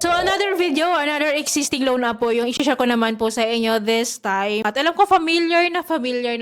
So another video, another existing loan app po yung i-share ko naman po sa inyo this time. At alam ko familiar na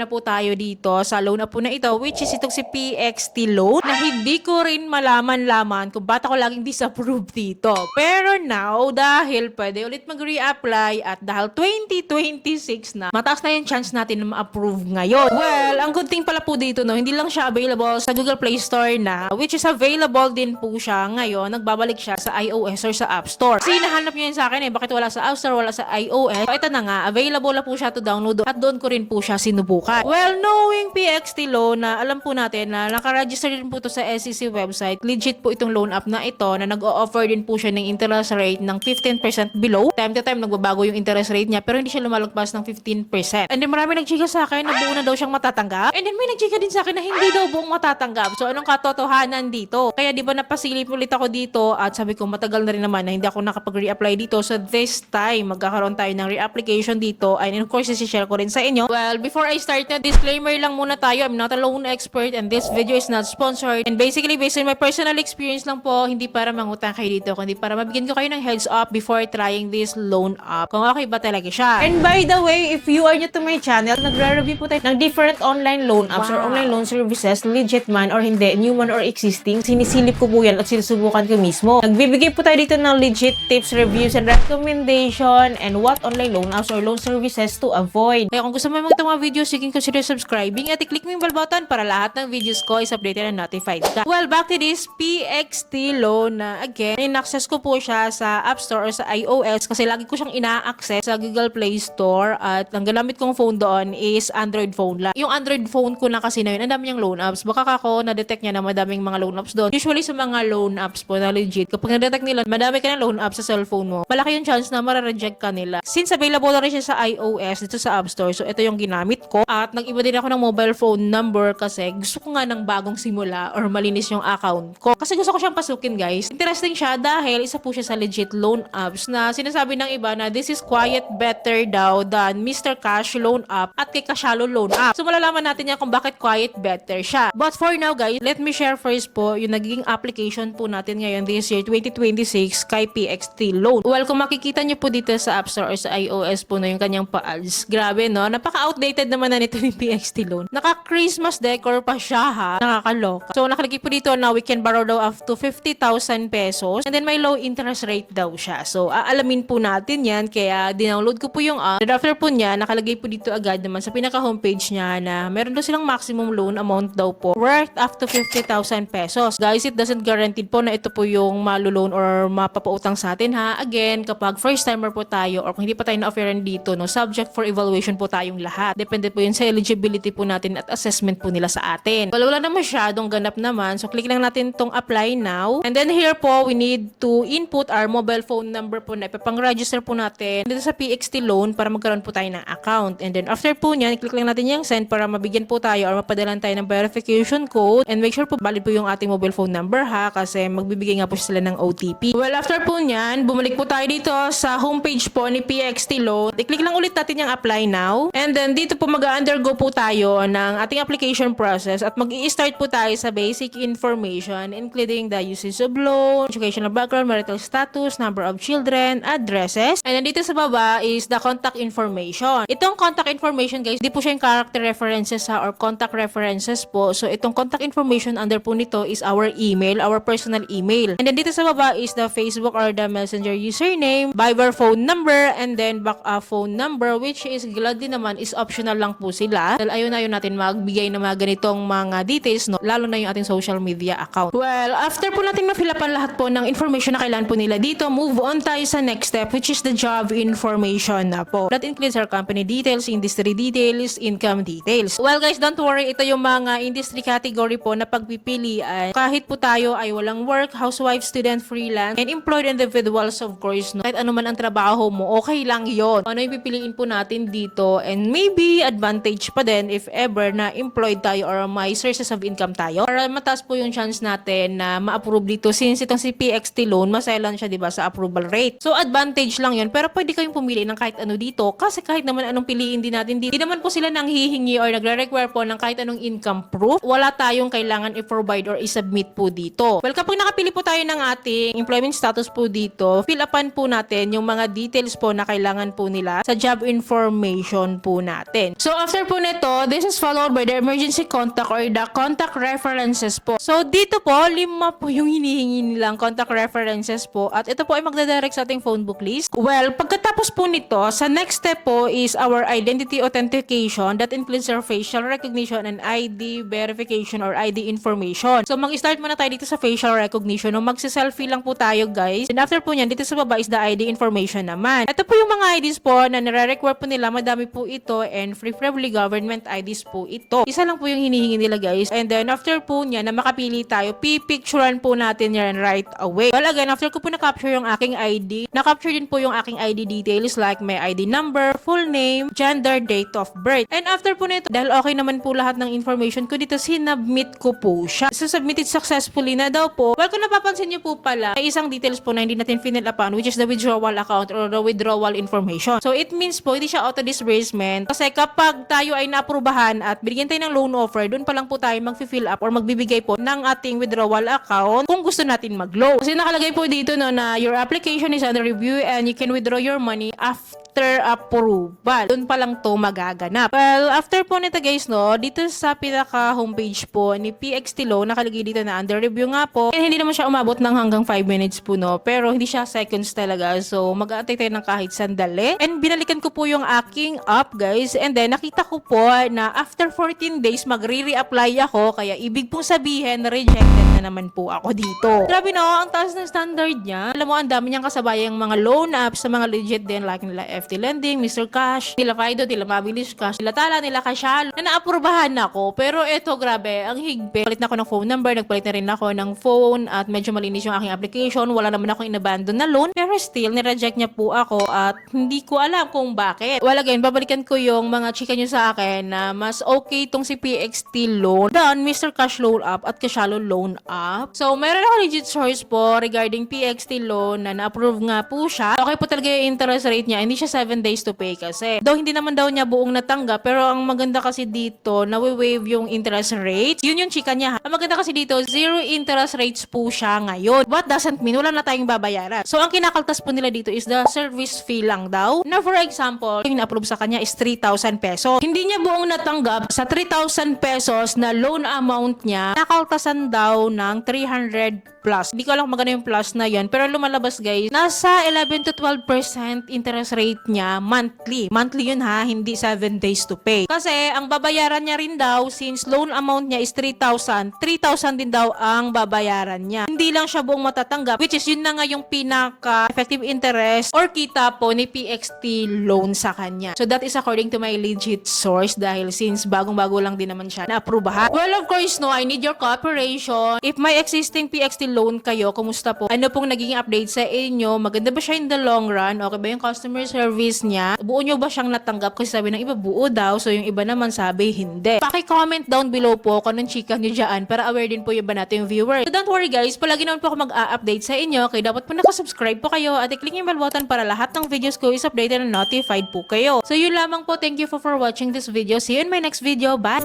po tayo dito sa loan app po na ito, which is itong si PXT loan, na hindi ko rin malaman kung ba't ako laging disapprove dito. Pero now, dahil pwede ulit mag-reapply at dahil 2026 na, mataas na yung chance natin na ma-approve ngayon. Well, ang good thing pala po dito, no, hindi lang siya available sa Google Play Store na, which is available din po siya ngayon. Nagbabalik siya sa iOS or sa App Store. Kasi hinahanap niyo yun sa akin bakit wala sa App Store, wala sa iOS. So ito na nga, available na po siya to download at doon ko rin po siya sinubukan. Well, knowing PXT loan na alam po natin na nakaregister din po to sa SEC website, legit po itong loan app na ito na nag-o-offer din po siya ng interest rate ng 15% below. Time to time nagbabago yung interest rate niya pero hindi siya lumalagpas ng 15%. And then marami nagchika sa akin na buo na daw siyang matatanggap. And then may nagchika din sa akin na hindi daw buong matatanggap. So anong katotohanan dito? Kaya di ba napasilip ulit ako dito at sabi ko matagal na rin naman na hindi ako nakapag-reapply dito. So this time, magkakaroon tayo ng reapplication dito. And of course, isi-share ko rin sa inyo. Well, before I start na, disclaimer lang muna tayo. I'm not a loan expert and this video is not sponsored. And basically, based on my personal experience lang po, hindi para mangutang kayo dito, kundi para mabigyan ko kayo ng heads up before trying this loan app. Kung okay ba talaga siya. And by the way, if you are new to my channel, nagre-review po tayo ng different online loan apps or online loan services, legit man or hindi, new man or existing. Sinisilip ko po yan at sinusubukan ko mismo. Nagbibigay po tayo dito ng legit tips, reviews, and recommendation and what online loan apps or loan services to avoid. Kaya kung gusto mo itong mga videos, you can consider subscribing at i-click mo yung bell button para lahat ng videos ko is updated and notified ka. Well, back to this PXT loan na again, in-access ko po siya sa App Store or sa iOS kasi lagi ko siyang ina-access sa Google Play Store at ang gamit kong phone doon is Android phone lang. Yung Android phone ko na kasi na yun, ang dami niyang loan apps. Baka ako na-detect niya na madaming mga loan apps doon. Usually sa mga loan apps po na legit, kapag na-detect nila, madami ka ng loan apps sa cellphone mo, malaki yung chance na mara-reject ka nila. Since available na rin siya sa iOS dito sa App Store, so ito yung ginamit ko. At nag-iba din ako ng mobile phone number kasi gusto ko nga ng bagong simula or malinis yung account ko. Kasi gusto ko siyang pasukin, guys. Interesting siya dahil isa po siya sa legit loan apps na sinasabi ng iba na this is quiet better daw than Mr. Cash loan app at kay Cashalo loan app. So malalaman natin yan kung bakit quiet better siya. But for now, guys, let me share first po yung naging application po natin ngayon this year 2026 kay PXT loan. Well, kung makikita nyo po dito sa App Store or sa iOS po na yung kanyang pa-ads. Grabe, no? Napaka-outdated naman na nito ni PXT loan. Naka-Christmas decor pa siya, ha? Nakakaloka. So, nakalagay po dito na we can borrow daw up to 50,000 pesos and then may low interest rate daw siya. So, aalamin po natin yan. Kaya, dinownload ko po yung app. And after po niya, nakalagay po dito agad naman sa pinaka-homepage niya na meron daw silang maximum loan amount daw po worth up to 50,000 pesos. Guys, it doesn't guarantee po na ito po yung maluloan or mapapautang sa atin, ha? Again, kapag first timer po tayo or kung hindi pa tayo na-offeran dito, no, subject for evaluation po tayong lahat. Depende po yun sa eligibility po natin at assessment po nila sa atin. Well, wala na masyadong ganap naman. So, click lang natin tong apply now. And then here po, we need to input our mobile phone number po na ipapang-register po natin dito sa PXT loan para magkaroon po tayo ng account. And then after po nyan, click lang natin yung send para mabigyan po tayo or mapadalan tayo ng verification code. And make sure po valid po yung ating mobile phone number, ha, kasi magbibigay nga po sila ng OTP. Well, after po nyan, bumalik po tayo dito sa homepage po ni PXT loan. I-click lang ulit natin yung apply now. And then dito po mag-undergo po tayo ng ating application process at mag-i-start po tayo sa basic information including the usage of loan, educational background, marital status, number of children, addresses. And then dito sa baba is the contact information. Itong contact information, guys, di po siya yung character references, ha, or contact references po. So itong contact information under po nito is our email, our personal email. And then dito sa baba is the Facebook or the Messenger username, Viber phone number, and then backup phone number, which is glad din naman is optional lang po sila. Dahil ayaw natin magbigay ng mga ganitong mga details, no? Lalo na yung ating social media account. Well, after po natin ma-fill upan lahat po ng information na kailangan po nila dito, move on tayo sa next step, which is the job information na po. That includes our company details, industry details, income details. Well, guys, don't worry. Ito yung mga industry category po na pagpipilian. Kahit po tayo ay walang work, housewife, student, freelance, and employed individuals, of course, no? Kahit ano man ang trabaho mo, okay lang yon. Ano yung pipiliin po natin dito? And maybe advantage pa din if ever na employed tayo or may sources of income tayo. Para mataas po yung chance natin na ma-approve dito since itong si PXT loan, maselan siya, diba, sa approval rate. So, advantage lang yun. Pero pwede kayong pumili ng kahit ano dito kasi kahit naman anong piliin din natin dito. Hindi naman po sila nang hihingi or nagre-require po ng kahit anong income proof. Wala tayong kailangan i-provide or i-submit po dito. Well, kapag nakapili po tayo ng ating employment status po po dito, fill upan po natin yung mga details po na kailangan po nila sa job information po natin. So after po nito, this is followed by the emergency contact or the contact references po. So dito po, 5 po yung hinihingi nilang contact references po at ito po ay magdadirect sa ating phone book list. Well, pagkatapos po nito, sa next step po is our identity authentication that includes our facial recognition and ID verification or ID information. So mag-start muna tayo dito sa facial recognition. No, magsi-selfie lang po tayo guys. And after po nyan, dito sa baba is the ID information naman. Ito po yung mga IDs po na nire-require po nila. Madami po ito and preferably government IDs po ito. Isa lang po yung hinihingi nila guys. And then after po nyan na makapili tayo, pipicturean po natin yan right away. Well again, after ko po na-capture yung aking ID, na-capture din po yung aking ID details like my ID number, full name, gender, date of birth. And after po nito, dahil okay naman po lahat ng information ko dito, sinubmit ko po siya. So submitted successfully na daw po. Well, kung napapansin nyo po pala, may isang details po na hindi natin fill upan, which is the withdrawal account or the withdrawal information. So it means po, hindi siya auto-disbursement. Kasi kapag tayo ay naaprubahan at binigyan tayo ng loan offer, doon pa lang po tayo mag-fill up or magbibigay po ng ating withdrawal account kung gusto natin mag-loan. Kasi nakalagay po dito no, na your application is under review and you can withdraw your money after approval. Doon pa lang to magaganap. Well, after po nito guys, no, dito sa pinaka homepage po ni PXT Loan, nakalagay dito na under review nga po. And hindi naman siya umabot ng hanggang 5 minutes po, no. Pero hindi siya seconds talaga. So, mag-aantay tayo ng kahit sandali. And binalikan ko po yung aking app, guys. And then, nakita ko po na after 14 days, magre-reapply ako. Kaya, ibig pong sabihin, rejected na naman po ako dito. Grabe no, ang taas ng standard niya. Alam mo, ang dami niyang kasabayang mga loan apps sa mga legit din, like nila FT Lending, Mr. Cash, nila Fido, nila Mabilis Cash, nila Tala, nila Cashalo, na naaprubahan ako. Pero eto, grabe, ang higpit. Palit na ako ng phone number, nagpalit na rin ako ng phone at medyo malinis yung aking application. Wala naman akong inabandon na loan. Pero still, nireject niya po ako at hindi ko alam kung bakit. Well, again, babalikan ko yung mga chika nyo sa akin na mas okay itong si PXT Loan than Mr. Cash Loan App at Cashalo Loan App. So, meron ako legit source po regarding PXT Loan na na-approve nga po siya. Okay po talaga yung interest rate niya. Hindi siya 7 days to pay kasi. Though hindi naman daw niya buong natanggap, pero ang maganda kasi dito, na-waive yung interest rate. Yun yung chika niya. Ang maganda kasi dito, 0 interest rates po siya ngayon. What doesn't mean, wala na tayong babayaran. So, ang kinakaltas po nila dito is the service fee lang daw. Na for example, yung na-approve sa kanya is 3,000 pesos. Hindi niya buong natanggap sa 3,000 pesos na loan amount niya, nakaltasan daw ng 300 plus. Hindi ko alam kung maganda yung plus na yun. Pero lumalabas guys, nasa 11 to 12% interest rate niya monthly. Monthly yun ha, hindi 7 days to pay. Kasi ang babayaran niya rin daw, since loan amount niya is 3,000, 3,000 din daw ang babayaran niya. Hindi lang siya buong matatanggap, which is yun na nga yung pinaka-effective interest or kita po ni PXT Loan sa kanya. So that is according to my legit source dahil since bagong-bago lang din naman siya na-aprubahan. Well, of course, no, I need your cooperation. If may existing PXT Loan kayo, kumusta po? Ano pong naging update sa inyo? Maganda ba siya in the long run? Okay ba yung customer service niya? Buo nyo ba siyang natanggap? Kasi sabi ng iba, buo daw. So yung iba naman sabi, hindi. Paki-comment down below po kung anong chika nyo dyan para aware din po yung iba natin yung viewer. So don't worry guys, palagi naman po ako mag-a-update sa inyo. Kaya dapat po nakasubscribe po kayo at i-click yung bell button para lahat ng videos ko is updated and notified po kayo. So yun lamang po. Thank you for watching this video. See you in my next video. Bye!